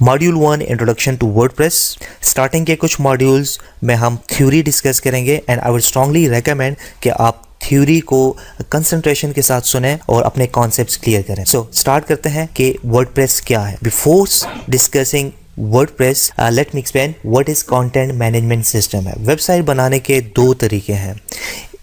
Module 1 introduction to WordPress. Starting के कुछ modules में हम थ्योरी डिस्कस करेंगे and I would strongly recommend कि आप थ्योरी को कंसंट्रेशन के साथ सुनें और अपने कॉन्सेप्ट्स क्लियर करें। सो स्टार्ट करते हैं कि वर्डप्रेस क्या है। Before discussing WordPress, let me explain what is content management system है। वेबसाइट बनाने के दो तरीके हैं।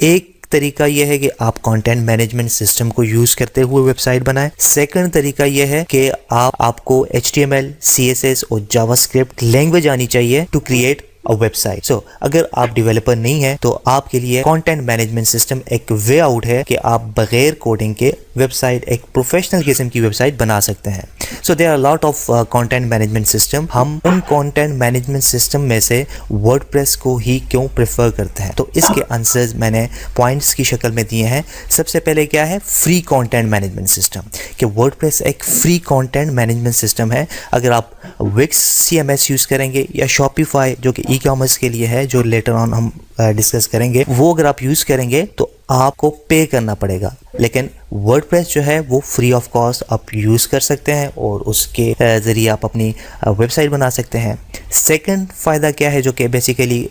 एक तरीका यह है कि आप कंटेंट मैनेजमेंट सिस्टम को यूज करते हुए वेबसाइट बनाएं। सेकंड तरीका यह है कि आपको HTML, CSS और जावास्क्रिप्ट लैंग्वेज आनी चाहिए टू क्रिएट अ वेबसाइट। सो अगर आप डेवलपर नहीं है तो आपके लिए कंटेंट मैनेजमेंट सिस्टम एक वे आउट है कि आप बगैर कोडिंग के वेबसाइट, एक प्रोफेशनल किस्म की वेबसाइट बना सकते हैं। So there are lot of content management system. हम उन कंटेंट मैनेजमेंट सिस्टम में से वर्डप्रेस को ही क्यों प्रेफर करते हैं, तो इसके आंसर्स मैंने पॉइंट्स की शक्ल में दिए हैं। सबसे पहले क्या है, फ्री कंटेंट मैनेजमेंट सिस्टम, कि वर्डप्रेस एक फ्री कंटेंट मैनेजमेंट सिस्टम है। अगर आप विक्स CMS यूज करेंगे या शॉपिफाई जो कि ई-कॉमर्स के लिए है, जो लेटर ऑन हम डिस्कस करेंगे, वो अगर आप यूज करेंगे तो आपको पे करना पड़ेगा। लेकिन वर्डप्रेस जो है वो फ्री ऑफ कॉस्ट आप यूज़ कर सकते हैं और उसके ज़रिए आप अपनी वेबसाइट बना सकते हैं। सेकंड फ़ायदा क्या है, जो कि बेसिकली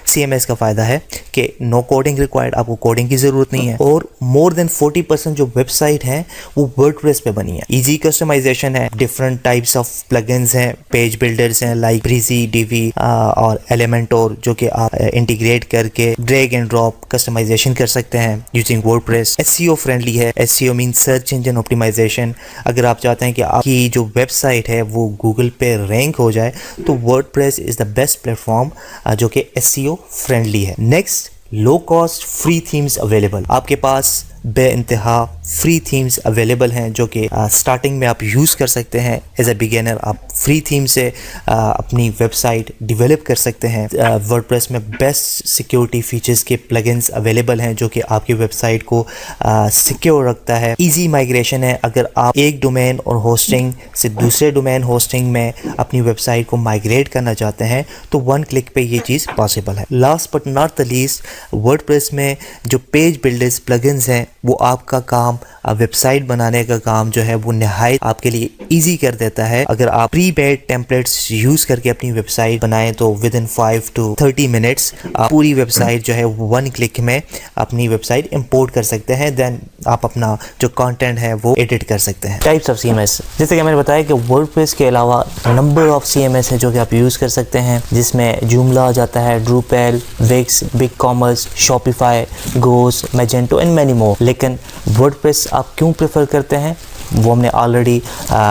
CMS का फ़ायदा है कि नो कोडिंग रिक्वायर्ड, आपको कोडिंग की ज़रूरत नहीं है। और मोर देन 40% जो वेबसाइट है वो वर्डप्रेस पे बनी है। इजी कस्टमाइजेशन है, डिफरेंट टाइप्स ऑफ प्लगइन्स हैं, पेज बिल्डर्स हैं लाइक ब्रीजी, डिवी और एलिमेंटोर, जो कि आप इंटीग्रेट करके ड्रैग एंड ड्रॉप कस्टमाइजेशन कर सकते हैं यूजिंग वर्डप्रेस। SEO फ्रेंडली है। SEO mean search engine optimisation. अगर आप चाहते हैं कि आपकी जो वेबसाइट है वो गूगल पे रैंक हो जाए तो WordPress is the best platform जो कि SEO फ्रेंडली है। Next, low cost free themes available. आपके पास बेइंतहा फ्री थीम्स अवेलेबल हैं जो कि स्टार्टिंग में आप यूज़ कर सकते हैं। एज अ बिगिनर आप फ्री थीम से अपनी वेबसाइट डेवलप कर सकते हैं। वर्डप्रेस में बेस्ट सिक्योरिटी फीचर्स के प्लगइन्स अवेलेबल हैं जो कि आपकी वेबसाइट को सिक्योर रखता है। इजी माइग्रेशन है। अगर आप एक डोमेन और होस्टिंग से दूसरे डोमेन होस्टिंग में अपनी वेबसाइट को माइग्रेट करना चाहते हैं तो वन क्लिक पे ये चीज़ पॉसिबल है। Last but not the least, WordPress में जो पेज बिल्डर्स प्लगइन्स हैं वो आपका काम, वेबसाइट बनाने का काम जो है वो निहायत आपके लिए इजी कर देता है। अगर आप प्री मेड टेम्पलेट्स यूज करके अपनी वेबसाइट बनाएं तो विद इन 5 to 30 मिनट्स आप पूरी वेबसाइट जो है वन क्लिक में अपनी वेबसाइट इंपोर्ट कर सकते हैं। देन आप अपना जो कंटेंट है वो एडिट कर सकते हैं। टाइप्स ऑफ CMS, जैसे कि मैंने बताया कि वर्डप्रेस के अलावा नंबर ऑफ CMS है जो कि आप यूज कर सकते हैं, जिसमें जूमला आ जाता है, Drupal, Wix, BigCommerce, Shopify, गोस, मैजेंटो एंड मैनी मोर। लेकिन वर्डप्रेस आप क्यों प्रेफर करते हैं वो हमने ऑलरेडी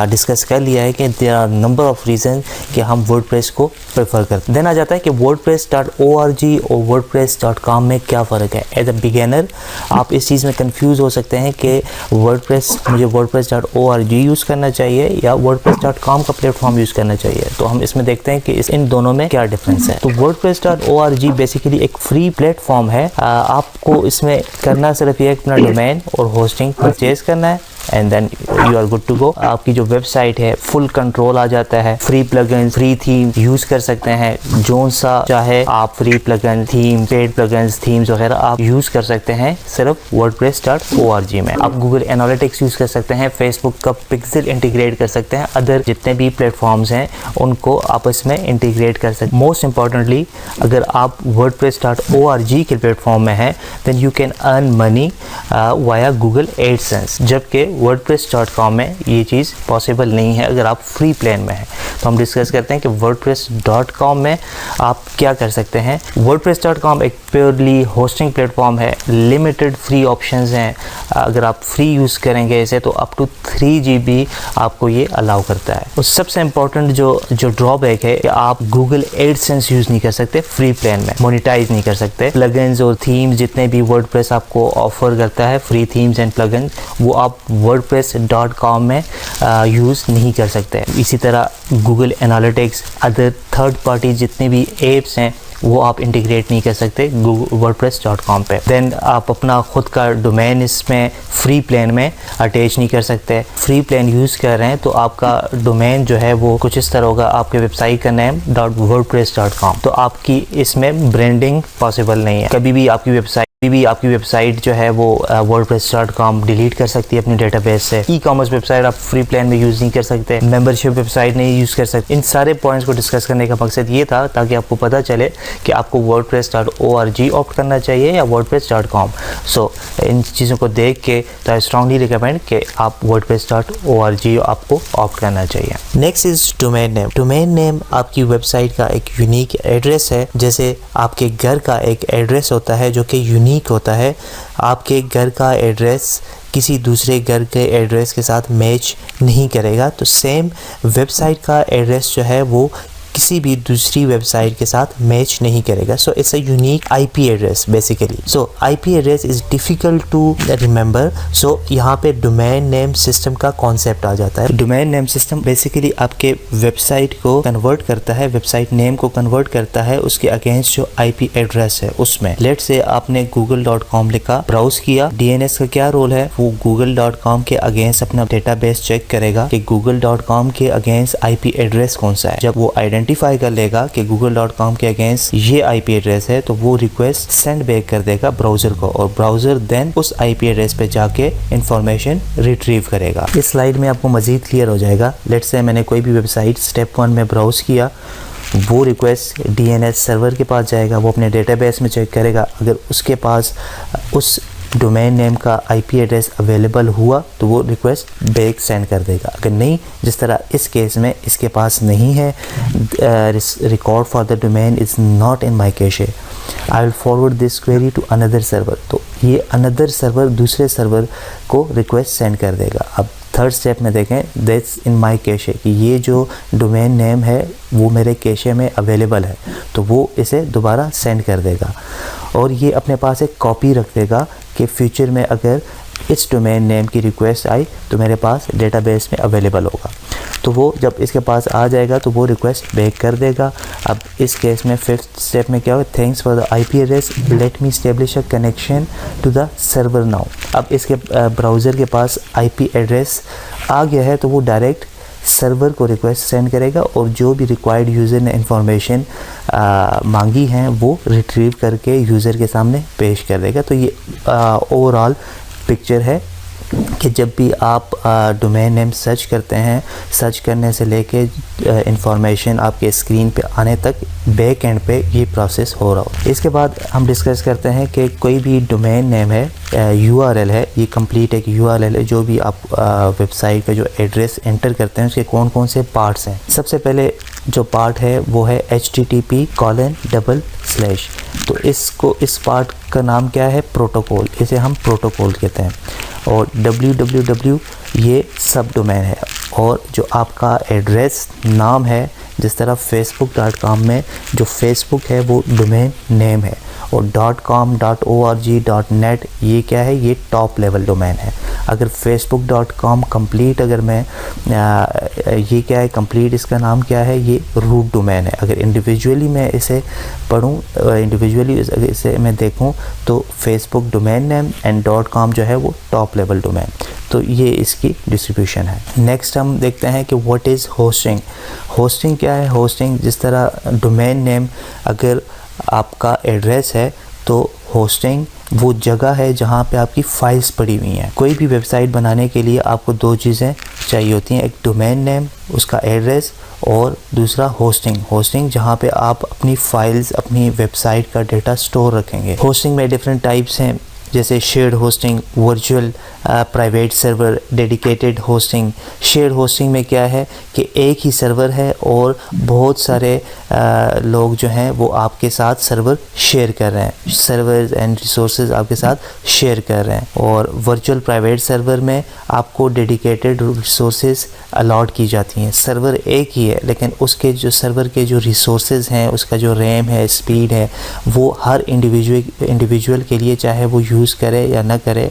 डिस्कस कर लिया है कि there are number of reason कि हम वर्डप्रेस को प्रेफर करते हैं। देन आ जाता है कि wordpress.org और wordpress.com में क्या फ़र्क है। एज अ बिगिनर आप इस चीज़ में कंफ्यूज हो सकते हैं कि मुझे wordpress.org यूज़ करना चाहिए या wordpress.com का प्लेटफॉर्म यूज़ करना चाहिए। तो हम इसमें देखते हैं कि इन दोनों में क्या डिफरेंस है। तो wordpress.org बेसिकली एक फ्री प्लेटफॉर्म है। आपको इसमें करना सिर्फ ये अपना डोमेन और होस्टिंग परचेज करना है and then you are good to go. आपकी जो वेबसाइट है फुल कंट्रोल आ जाता है। Free plugin, free theme use कर सकते हैं। जो सा चाहे आप free plugin, theme, paid plugins, themes वगैरह आप यूज कर सकते हैं सिर्फ wordpress.org में। आप गूगल एनालिटिक्स यूज कर सकते हैं, फेसबुक का पिक्सल इंटीग्रेट कर सकते हैं, अदर जितने भी प्लेटफॉर्म्स हैं उनको आपस में इंटीग्रेट कर सकते हैं। मोस्ट इंपॉर्टेंटली, अगर आप wordpress.org के प्लेटफॉर्म में हैं then you can earn money via Google AdSense, जबकि wordpress.com में ये चीज़ पॉसिबल नहीं है अगर आप फ्री प्लान में हैं। तो हम डिस्कस करते हैं कि wordpress.com में आप क्या कर सकते हैं। wordpress.com एक प्योरली होस्टिंग प्लेटफॉर्म है। लिमिटेड फ्री ऑप्शंस हैं। अगर आप फ्री यूज़ करेंगे इसे तो अप टू 3 GB आपको ये अलाउ करता है। और सबसे इम्पोर्टेंट जो ड्रॉबैक है कि आप गूगल एडसेंस यूज़ नहीं कर सकते फ्री प्लान में, मोनिटाइज नहीं कर सकते। प्लगइन्स और थीम्स जितने भी वर्डप्रेस आपको ऑफर करता है, फ्री थीम्स एंड प्लगइन्स, वो आप wordpress.com में यूज़ नहीं कर सकते। इसी तरह Google analytics, other third party जितने भी एप्स हैं वो आप इंटीग्रेट नहीं कर सकते wordpress.com पे। देन आप अपना खुद का डोमेन इसमें फ्री प्लान में अटैच नहीं कर सकते। फ्री प्लान यूज़ कर रहे हैं तो आपका डोमेन जो है वो कुछ इस तरह होगा, आपके वेबसाइट का नेम .wordpress.com, तो आपकी इसमें ब्रांडिंग पॉसिबल नहीं है। कभी भी आपकी वेबसाइट भी आपकी वेबसाइट जो है वो wordpress.com डिलीट कर सकती है अपनी डेटाबेस से। ई कॉमर्स वेबसाइट आप फ्री प्लान में यूज़ नहीं कर सकते, मेंबरशिप वेबसाइट नहीं यूज़ कर सकते। इन सारे पॉइंट्स को डिस्कस करने का मकसद ये था ताकि आपको पता चले कि आपको wordpress.org ऑप्ट करना चाहिए या wordpress.com। सो इन चीज़ों को देख के तो आई स्ट्रांगली रिकमेंड कि आप wordpress.org आपको ऑप्ट करना चाहिए। Next is domain name. Domain name आपकी वेबसाइट का एक यूनिक एड्रेस है, जैसे आपके घर का एक एड्रेस होता है जो कि यूनिक होता है। आपके घर का एड्रेस किसी दूसरे घर के एड्रेस के साथ मैच नहीं करेगा, तो सेम वेबसाइट का एड्रेस जो है वो किसी भी दूसरी वेबसाइट के साथ मैच नहीं करेगा। So it's a unique IP address basically. So IP address is difficult to remember. So यहाँ पे डोमेन नेम सिस्टम का कॉन्सेप्ट आ जाता है। डोमेन नेम सिस्टम बेसिकली आपके वेबसाइट को कन्वर्ट करता है, वेबसाइट नेम को कन्वर्ट करता है उसके अगेंस्ट जो आईपी एड्रेस है उसमें। लेट्स से आपने google.com लिखा, ब्राउज किया, डीएनएस का क्या रोल है, वो google.com के अगेंस्ट अपना डेटाबेस चेक करेगा कि google.com के अगेंस्ट आईपी एड्रेस कौन सा है। जब वो आइडेंटिफाई कर लेगा कि google.com के अगेंस्ट ये आईपी एड्रेस है तो वो रिक्वेस्ट सेंड बैक कर देगा ब्राउजर को, और ब्राउजर देन उस आईपी एड्रेस पे जाके इंफॉर्मेशन रिट्रीव करेगा। इस स्लाइड में आपको मजीद क्लियर हो जाएगा। लेट्स से मैंने कोई भी वेबसाइट स्टेप 1 में ब्राउज किया, वो रिक्वेस्ट डीएनएस सर्वर के पास जाएगा, वो अपने डेटाबेस में चेक करेगा, अगर उसके पास उस डोमेन नेम का आईपी एड्रेस अवेलेबल हुआ तो वो रिक्वेस्ट बैक सेंड कर देगा। अगर नहीं, जिस तरह इस केस में इसके पास नहीं है, record for the domain is not in my cache, I will forward this query to another server. तो ये अनदर सर्वर दूसरे सर्वर को रिक्वेस्ट सेंड कर देगा। अब थर्ड स्टेप में देखें, दैट्स इन माई कैशे, कि ये जो डोमेन नेम है वो मेरे कैशे में अवेलेबल है, तो वो इसे दोबारा सेंड कर देगा और ये अपने पास एक कॉपी रख देगा कि फ्यूचर में अगर इस डोमेन नेम की रिक्वेस्ट आई तो मेरे पास डेटाबेस में अवेलेबल होगा। तो वो जब इसके पास आ जाएगा तो वो रिक्वेस्ट बैक कर देगा। अब इस केस में फिफ्थ स्टेप में क्या होगा, thanks for the IP address, let me establish a connection to the server now. अब इसके ब्राउज़र के पास आईपी एड्रेस आ गया है तो वो डायरेक्ट सर्वर को रिक्वेस्ट सेंड करेगा और जो भी रिक्वायर्ड यूज़र ने इंफॉर्मेशन मांगी हैं वो रिट्रीव करके यूज़र के सामने पेश कर देगा। तो ये ओवरऑल पिक्चर है कि जब भी आप डोमेन नेम सर्च करते हैं, सर्च करने से लेके इंफॉर्मेशन आपके स्क्रीन पे आने तक बैक एंड पे ये प्रोसेस हो रहा हो। इसके बाद हम डिस्कस करते हैं कि कोई भी डोमेन नेम है, यूआरएल है, ये कंप्लीट एक यूआरएल है। जो भी आप वेबसाइट का जो एड्रेस एंटर करते हैं उसके कौन कौन से पार्ट्स हैं। सबसे पहले जो पार्ट है वो है http:// तो इस पार्ट का नाम क्या है, प्रोटोकॉल, इसे हम प्रोटोकॉल कहते हैं। और www ये सब डोमेन है, और जो आपका एड्रेस नाम है, जिस तरह facebook.com में जो फेसबुक है वो डोमेन नेम है, और .com, .org, .net ये क्या है, ये टॉप लेवल डोमेन है। अगर facebook.com कंप्लीट, अगर मैं ये क्या है कंप्लीट, इसका नाम क्या है, ये रूट डोमेन है। अगर इंडिविजुअली मैं इसे पढूं, इंडिविजुअली इसे मैं देखूं तो facebook domain name and .com जो है वो टॉप लेवल डोमेन। तो ये इसकी डिस्ट्रीब्यूशन है। नेक्स्ट हम देखते हैं कि व्हाट इज़ होस्टिंग। होस्टिंग क्या है, होस्टिंग जिस तरह डोमेन नेम अगर आपका एड्रेस है तो होस्टिंग वो जगह है जहाँ पे आपकी फाइल्स पड़ी हुई हैं। कोई भी वेबसाइट बनाने के लिए आपको दो चीज़ें चाहिए होती हैं, एक डोमेन नेम उसका एड्रेस, और दूसरा होस्टिंग। होस्टिंग जहाँ पे आप अपनी फाइल्स, अपनी वेबसाइट का डेटा स्टोर रखेंगे। होस्टिंग में डिफरेंट टाइप्स हैं, जैसे shared hosting, virtual private server, dedicated hosting. Shared hosting में क्या है कि एक ही सर्वर है और बहुत सारे लोग जो हैं वो आपके साथ सर्वर शेयर कर रहे हैं, सर्वर्स एंड रिसोर्सेज आपके साथ शेयर कर रहे हैं। और वर्चुअल प्राइवेट सर्वर में आपको डेडिकेटेड रिसोर्सेज अलॉट की जाती हैं। सर्वर एक ही है लेकिन उसके जो सर्वर के जो रिसोर्सेज हैं, उसका जो रैम है, स्पीड है, वो हर इंडिविजुअल के लिए, चाहे वो यूज़ करे या ना करे,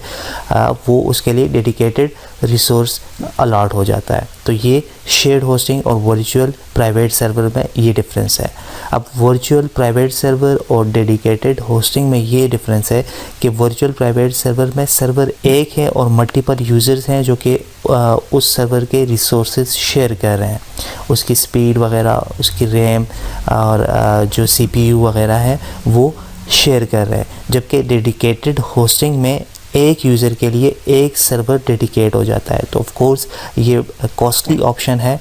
वो उसके लिए डेडिकेटेड रिसोर्स अलॉट हो जाता है। तो ये शेयर्ड होस्टिंग और वर्चुअल प्राइवेट सर्वर में ये डिफरेंस है। अब वर्चुअल प्राइवेट सर्वर और डेडिकेटेड होस्टिंग में ये डिफरेंस है कि वर्चुअल प्राइवेट सर्वर में सर्वर एक है और मल्टीपल यूज़र्स हैं जो कि उस सर्वर के रिसोर्सेज शेयर कर रहे हैं, उसकी स्पीड वगैरह, उसकी रैम और जो CPU वगैरह है वो शेयर कर रहे हैं, जबकि डेडिकेटेड होस्टिंग में एक यूज़र के लिए एक सर्वर डेडिकेट हो जाता है। तो ऑफ कोर्स ये कॉस्टली ऑप्शन है,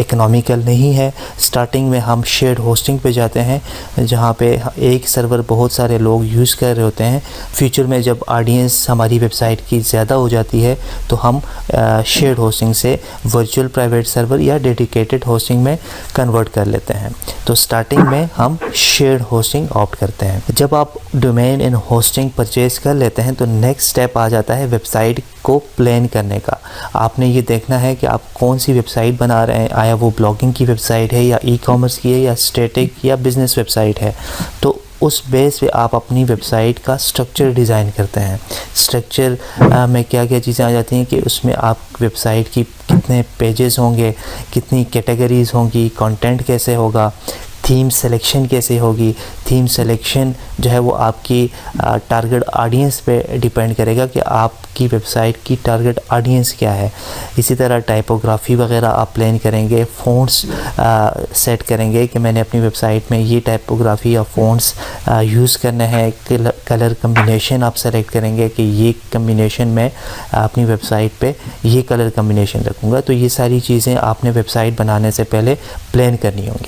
इकोनॉमिकल नहीं है। स्टार्टिंग में हम शेयर्ड होस्टिंग पे जाते हैं जहाँ पे एक सर्वर बहुत सारे लोग यूज़ कर रहे होते हैं। फ्यूचर में जब ऑडियंस हमारी वेबसाइट की ज़्यादा हो जाती है तो हम शेयर्ड होस्टिंग से वर्चुअल प्राइवेट सर्वर या डेडिकेटेड होस्टिंग में कन्वर्ट कर लेते हैं। तो स्टार्टिंग में हम शेयर्ड होस्टिंग ऑप्ट करते हैं। जब आप डोमेन इन होस्टिंग परचेज कर लेते हैं तो नेक्स्ट स्टेप आ जाता है वेबसाइट को प्लान करने का। आपने ये देखना है कि आप कौन सी वेबसाइट बना रहे हैं, आया वो ब्लॉगिंग की वेबसाइट है या ई कॉमर्स की है या स्टैटिक या बिज़नेस वेबसाइट है। तो उस बेस पे आप अपनी वेबसाइट का स्ट्रक्चर डिज़ाइन करते हैं। स्ट्रक्चर में क्या क्या चीज़ें आ जाती हैं कि उसमें आप वेबसाइट की कितने पेजेस होंगे, कितनी कैटेगरीज़ होंगी, कंटेंट कैसे होगा, थीम सिलेक्शन कैसे होगी। थीम सिलेक्शन जो है वो आपकी टारगेट ऑडियंस पे डिपेंड करेगा कि आपकी वेबसाइट की टारगेट ऑडियंस क्या है। इसी तरह टाइपोग्राफी वगैरह आप प्लान करेंगे, फ़ॉन्ट्स सेट करेंगे कि मैंने अपनी वेबसाइट में ये टाइपोग्राफी या फ़ॉन्ट्स यूज़ करना है। कलर कम्बिनेशन आप सेलेक्ट करेंगे कि ये कम्बिनेशन में अपनी वेबसाइट पे ये कलर कम्बिनेशन रखूँगा। तो ये सारी चीज़ें आपने वेबसाइट बनाने से पहले प्लान करनी होंगी।